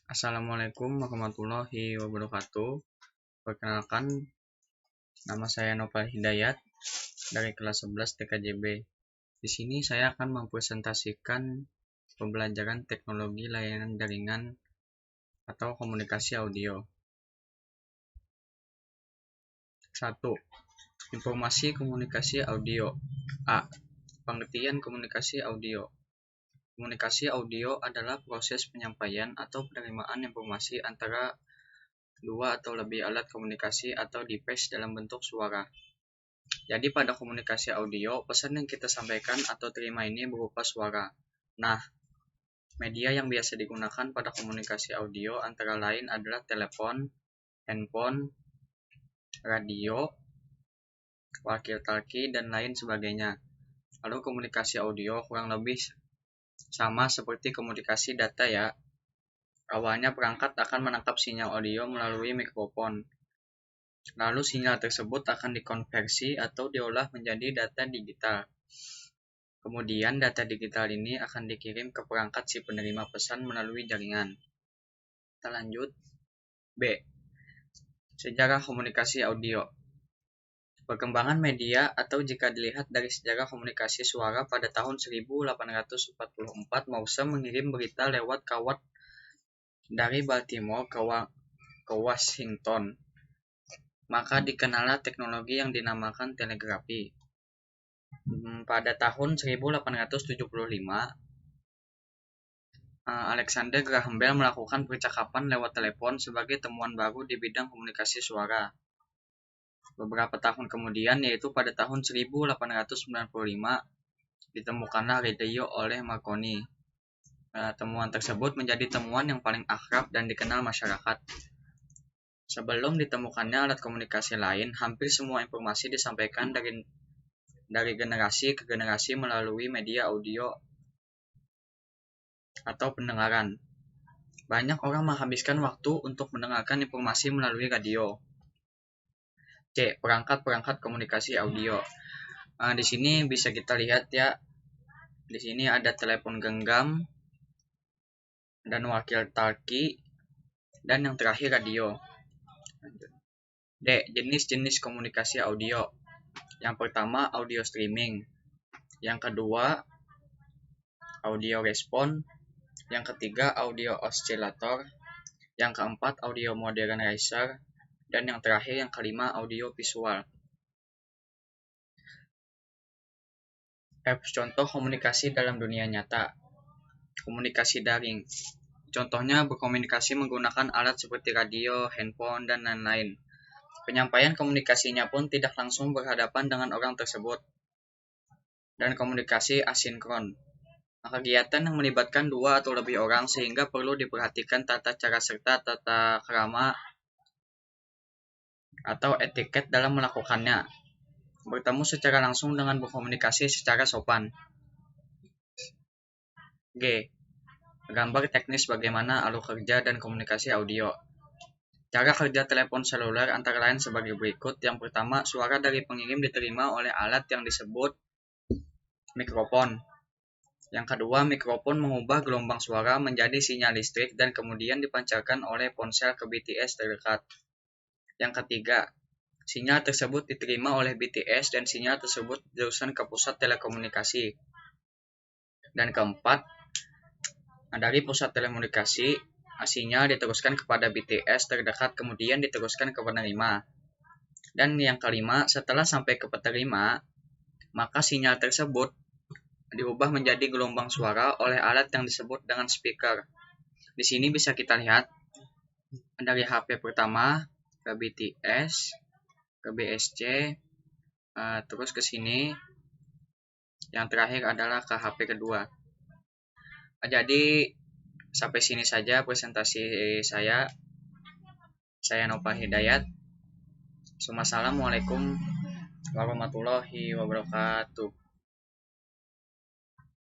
Assalamualaikum warahmatullahi wabarakatuh. Perkenalkan, nama saya Nopal Hidayat dari kelas 11 TKJB. Di sini saya akan mempresentasikan pembelajaran teknologi layanan jaringan atau komunikasi audio. 1. Informasi komunikasi audio. A. Pengertian komunikasi audio. Komunikasi audio adalah proses penyampaian atau penerimaan informasi antara dua atau lebih alat komunikasi atau device dalam bentuk suara. Jadi pada komunikasi audio, pesan yang kita sampaikan atau terima ini berupa suara. Nah, media yang biasa digunakan pada komunikasi audio antara lain adalah telepon, handphone, radio, walkie-talkie, dan lain sebagainya. Lalu komunikasi audio kurang lebih sama seperti komunikasi data ya. Awalnya perangkat akan menangkap sinyal audio melalui mikrofon. Lalu sinyal tersebut akan dikonversi atau diolah menjadi data digital. Kemudian data digital ini akan dikirim ke perangkat si penerima pesan melalui jaringan. Kita lanjut. B. Sejarah komunikasi audio. Perkembangan media atau jika dilihat dari sejarah komunikasi suara pada tahun 1844, Morse mengirim berita lewat kawat dari Baltimore ke Washington. Maka dikenallah teknologi yang dinamakan telegrafi. Pada tahun 1875, Alexander Graham Bell melakukan percakapan lewat telepon sebagai temuan baru di bidang komunikasi suara. Beberapa tahun kemudian, yaitu pada tahun 1895, ditemukanlah radio oleh Marconi. Temuan tersebut menjadi temuan yang paling akrab dan dikenal masyarakat. Sebelum ditemukannya alat komunikasi lain, hampir semua informasi disampaikan dari generasi ke generasi melalui media audio atau pendengaran. Banyak orang menghabiskan waktu untuk mendengarkan informasi melalui radio. C. Perangkat-perangkat komunikasi audio. Di sini bisa kita lihat ya. Di sini ada telepon genggam dan walkie-talkie dan yang terakhir radio. D. Jenis-jenis komunikasi audio. Yang pertama audio streaming. Yang kedua audio respon. Yang ketiga audio oscillator. Yang keempat audio modernizer. Dan yang terakhir yang kelima audio visual. F. Contoh komunikasi dalam dunia nyata. Komunikasi daring. Contohnya berkomunikasi menggunakan alat seperti radio, handphone, dan lain-lain. Penyampaian komunikasinya pun tidak langsung berhadapan dengan orang tersebut. Dan komunikasi asinkron. Kegiatan yang melibatkan dua atau lebih orang sehingga perlu diperhatikan tata cara serta tata krama atau etiket dalam melakukannya. Bertemu secara langsung dengan berkomunikasi secara sopan. G. Gambar teknis bagaimana alur kerja dan komunikasi audio. Cara kerja telepon seluler antara lain sebagai berikut. Yang pertama, suara dari pengirim diterima oleh alat yang disebut mikrofon. Yang kedua, mikrofon mengubah gelombang suara menjadi sinyal listrik dan kemudian dipancarkan oleh ponsel ke BTS terdekat. Yang ketiga, sinyal tersebut diterima oleh BTS dan sinyal tersebut diteruskan ke pusat telekomunikasi. Dan keempat, dari pusat telekomunikasi, sinyal diteruskan kepada BTS terdekat kemudian diteruskan ke penerima. Dan yang kelima, setelah sampai ke penerima, maka sinyal tersebut diubah menjadi gelombang suara oleh alat yang disebut dengan speaker. Di sini bisa kita lihat dari HP pertama ke BTS, ke BSC, terus ke sini. Yang terakhir adalah ke HP kedua. Jadi sampai sini saja presentasi saya. Saya Nopal Hidayat. Assalamualaikum warahmatullahi wabarakatuh.